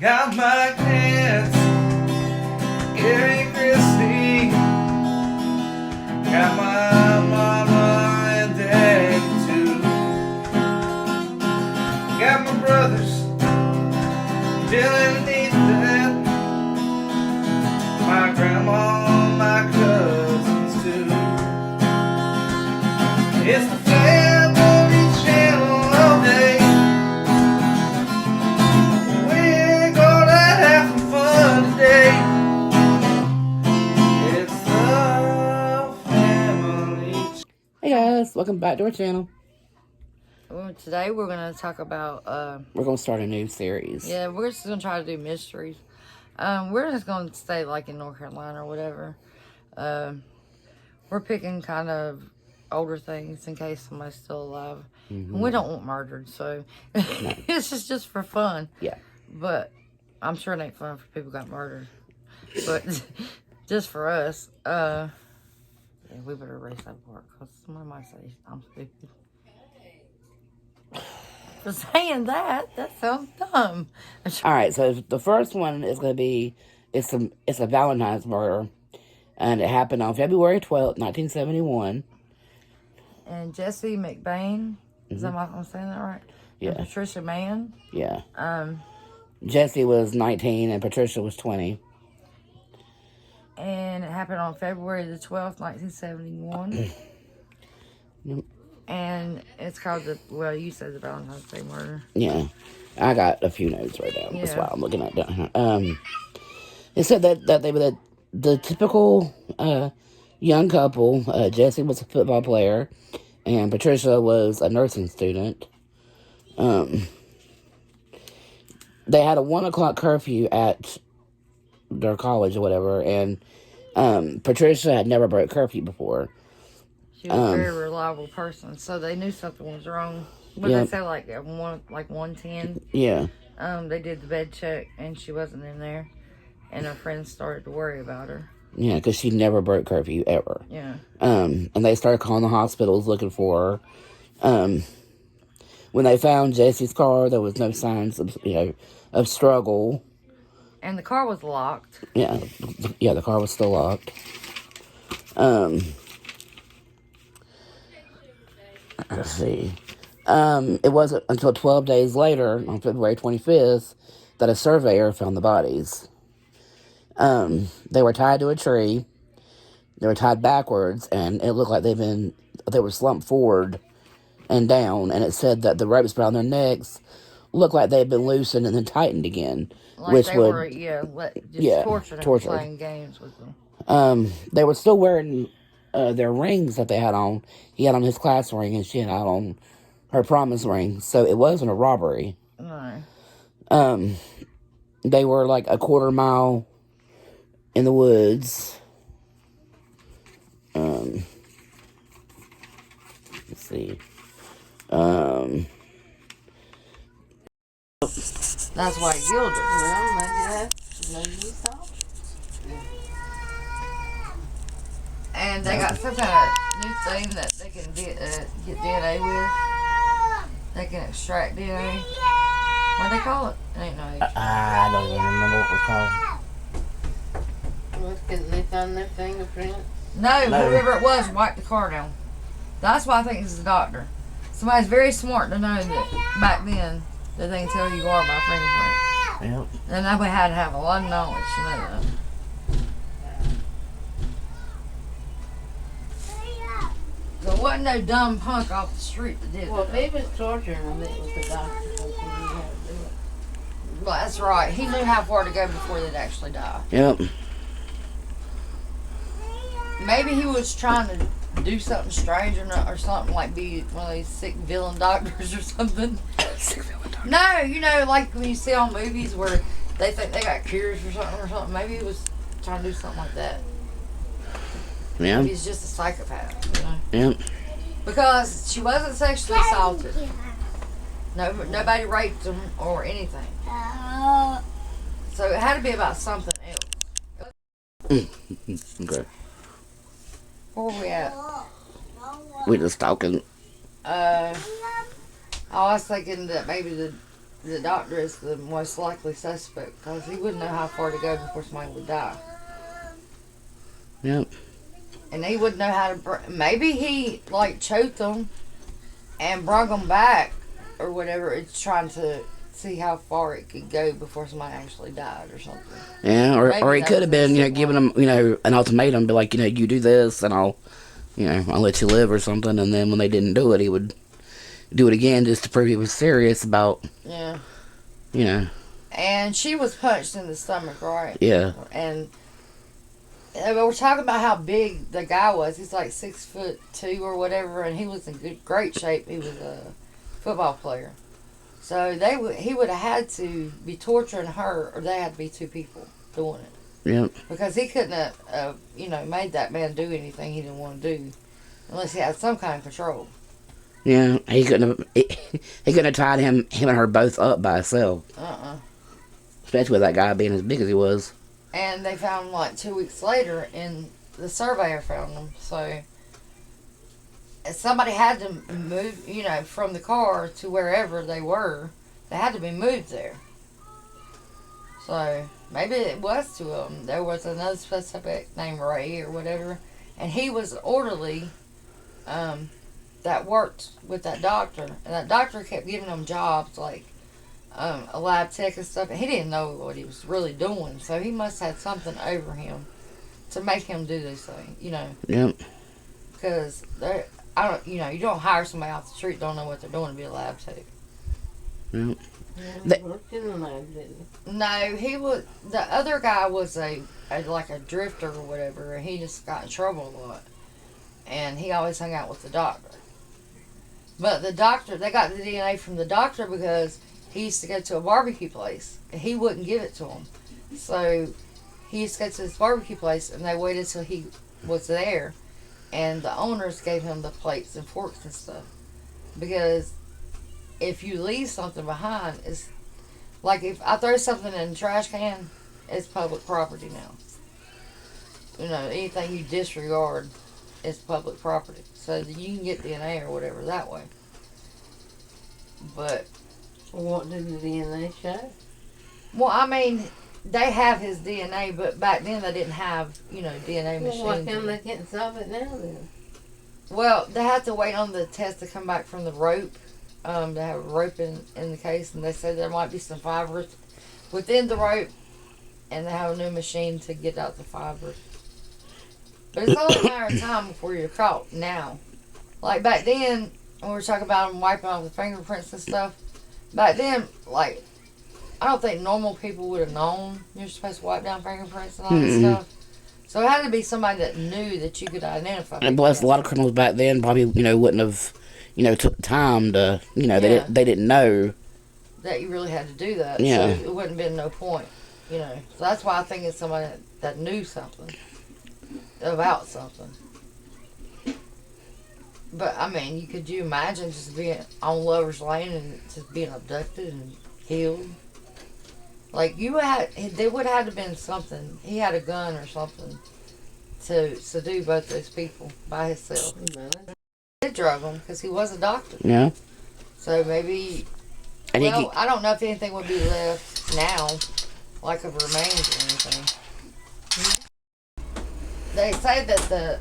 Got my cats, Gary and Chrissy. Got my mama and daddy too. Got my brothers, Dylan and Ethan. My grandma, my cousins too. It's the family channel all day. We're gonna have some fun today. It's the family. Hey guys, welcome back to our channel. Well, today we're going to talk about... We're going to start a new series. Yeah, we're just going to try to do mysteries. We're just going to stay like in North Carolina or whatever. We're picking kind of older things in case somebody's still alive. And we don't want murdered, so it's just for fun. Yeah. But I'm sure it ain't fun for people who got murdered. But just for us, yeah, we better erase that part because somebody might say I'm stupid. For saying that sounds dumb. All right, so the first one is going to be it's a Valentine's murder, and it happened on February 12th, 1971. And Jesse McBain, is that I'm saying that right? Yeah. And Patricia Mann. Yeah. Jesse was 19 and Patricia was 20. And it happened on February the 12th, 1971. And it's called you said the Valentine's Day murder. Yeah. I got a few notes right down. That's Yeah. why I'm looking at that. It said that they were the typical young couple. Jesse was a football player and Patricia was a nursing student. They had a 1 o'clock curfew at their college or whatever, and Patricia had never broke curfew before. She was a very reliable person, so they knew something was wrong. What did they say, like 110? Yeah. They did the bed check, and she wasn't in there, and her friends started to worry about her. Yeah, because she never broke curfew ever. Yeah. And they started calling the hospitals looking for her. When they found Jesse's car, there was no signs of struggle. And the car was locked. Yeah, the car was still locked. Let's see. It wasn't until 12 days later, on February 25th, that a surveyor found the bodies. They were tied to a tree. They were tied backwards, and it looked like they were slumped forward and down, and it said that the ropes around their necks looked like they had been loosened and then tightened again. Like torturing them, playing games with them. They were still wearing their rings that they had on. He had on his class ring, and she had on her promise ring, so it wasn't a robbery. No. They were like a quarter mile in the woods. Let's see. That's why it killed her. Well, maybe you thought. And they got some kind of new thing that they can get DNA with. They can extract DNA. What do they call it? Ain't no. I don't even remember what it was called. Well, couldn't they find their fingerprints? No, whoever it was wiped the car down. That's why I think it's the doctor. Somebody's very smart to know that back then that they can tell you are by fingerprint. Yep. And that way had to have a lot of knowledge to know that. There wasn't no dumb punk off the street that did Well, it. if he was torturing them, it was the doctor. So he knew how to do it. Well, that's right. He knew how far to go before they'd actually die. Yep. Maybe he was trying to do something strange or something, like be one of these sick villain doctors or something. Sick villain doctor. No, like when you see on movies where they think they got cures for something or something. Maybe he was trying to do something like that. Yeah. Maybe he's just a psychopath, Yep. Because she wasn't sexually assaulted. Nobody raped him or anything. So it had to be about something else. Okay. Where were we at? We're just talking. I was thinking that maybe the doctor is the most likely suspect because he wouldn't know how far to go before somebody would die. Yep. And he wouldn't know how to. Maybe he like choked them and brought them back or whatever. It's trying to see how far it could go before somebody actually died or something. Yeah, or he that could was have been, a giving them, an ultimatum, be like, you do this and I'll let you live or something. And then when they didn't do it, he would do it again just to prove he was serious about, Yeah. And she was punched in the stomach, right? Yeah. And we're talking about how big the guy was. He's like 6'2" or whatever, and he was in great shape. He was a football player. So he would have had to be torturing her, or they had to be two people doing it. Yep. Because he couldn't have, made that man do anything he didn't want to do, unless he had some kind of control. Yeah, he couldn't have tied him and her both up by himself. Especially with that guy being as big as he was. And they found him like 2 weeks later, and the surveyor found him. So somebody had to move, from the car to wherever they were. They had to be moved there. So maybe it was two of them. There was another suspect named Ray or whatever, and he was orderly that worked with that doctor. And that doctor kept giving them jobs like a lab tech and stuff. And he didn't know what he was really doing, so he must have had something over him to make him do this thing, Yep. Because you don't hire somebody off the street don't know what they're doing to be a lab tech. Yep. Yeah, he worked in the lab, didn't he? No, he was. The other guy was a drifter or whatever, and he just got in trouble a lot. And he always hung out with the doctor. But the doctor, they got the DNA from the doctor because he used to go to a barbecue place, and he wouldn't give it to him. So he used to go to this barbecue place, and they waited till he was there, and the owners gave him the plates and forks and stuff. Because if you leave something behind, it's like if I throw something in the trash can, it's public property now. Anything you disregard is public property. So you can get DNA or whatever that way. But What did the DNA show? well, I mean, they have his DNA, but back then they didn't have, DNA machines. Well, why come they can't solve it now then? Well, they have to wait on the test to come back from the rope. They have a rope in the case, and they said there might be some fibers within the rope, and they have a new machine to get out the fibers. But it's only a matter of time before you're caught now. Like back then, when we were talking about them wiping off the fingerprints and stuff, back then, like, I don't think normal people would have known you're supposed to wipe down fingerprints and all that stuff. So it had to be somebody that knew that you could identify. And plus, a lot of criminals back then probably, wouldn't have, took the time to, they didn't know that you really had to do that. Yeah. So it wouldn't have been no point, So that's why I think it's somebody that knew something about something. But I mean, could you imagine just being on Lover's Lane and just being abducted and killed? Like there would have had to been something. He had a gun or something to subdue both those people by himself. He did drug them because he was a doctor. Yeah. So maybe. And I don't know if anything would be left now, like of remains or anything. They say that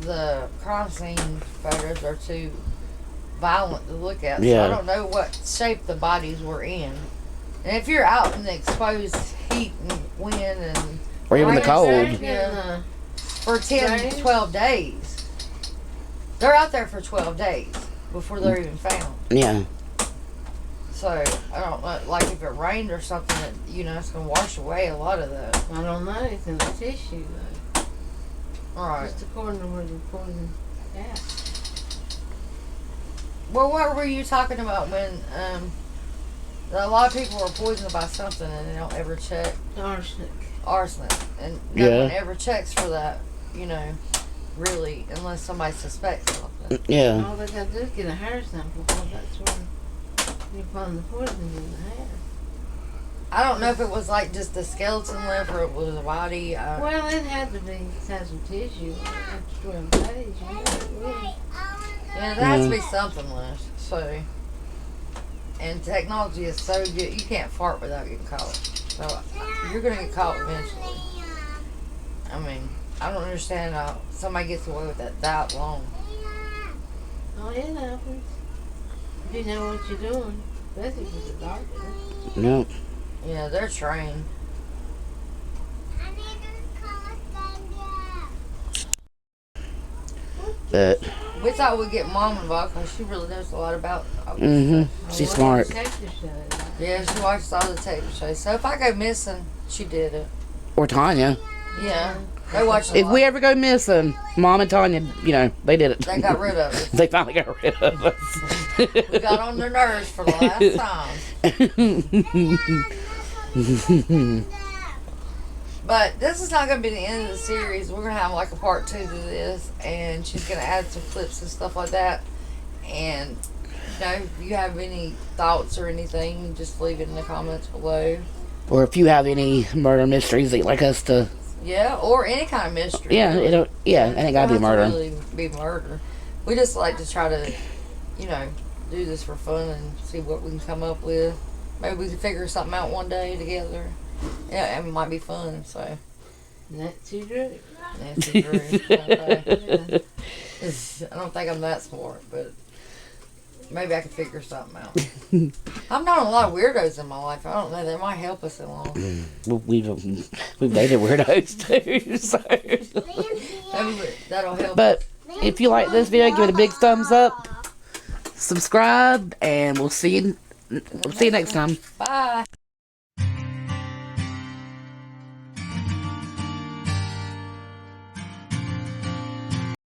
the crime scene photos are too violent to look at. Yeah. So I don't know what shape the bodies were in. And if you're out in the exposed heat and wind and or even the cold. Yeah, for 10, 12 days. They're out there for 12 days before they're even found. Yeah. So, I don't know, like if it rained or something, that, it's going to wash away a lot of that. I don't know. It's in the tissue, though. Alright. Just according to where the poison gas. Well, what were you talking about when, a lot of people are poisoned by something and they don't ever check? Arsenic. And no one ever checks for that, really, unless somebody suspects something. Yeah. All they got to do is get a hair sample, because that's where you find the poison in the hair. I don't know if it was like just the skeleton left or it was a body. Well, it had to have some tissue after 12 days. Yeah, there has to be something left. So, And technology is so good, you can't fart without getting caught. So you're gonna get caught eventually. I mean, I don't understand how somebody gets away with that long. Oh, it happens. If you know what you're doing, especially if it's a doctor. No. Yeah, they're trained. But We thought we'd get Mom involved because she really knows a lot about. she's smart. Detective shows. Yeah, she watches all the detective shows. So if I go missing, she did it. Or Tanya. Yeah, they watch. If we ever go missing, Mom and Tanya, you know, they did it. They got rid of it. They finally got rid of us. We got on their nerves for the last time. But this is not going to be the end of the series. We're going to have like a part 2 to this. And she's going to add some clips and stuff like that. And, you know, if you have any thoughts or anything, just leave it in the comments below. Or if you have any murder mysteries that you'd like us to... Yeah, or any kind of mystery. Yeah, really. it ain't got to be murder. Really be murder. We just like to try to, you know, do this for fun and see what we can come up with. Maybe we can figure something out one day together. Yeah, it might be fun, so. Nancy Drew. Nancy Drew. I don't think I'm that smart, but maybe I can figure something out. I've known a lot of weirdos in my life. I don't know. They might help us along. We've dated weirdos too, so. Maybe that'll help. But if you like this video, give it a big thumbs up, subscribe, and we'll see you next time. Bye.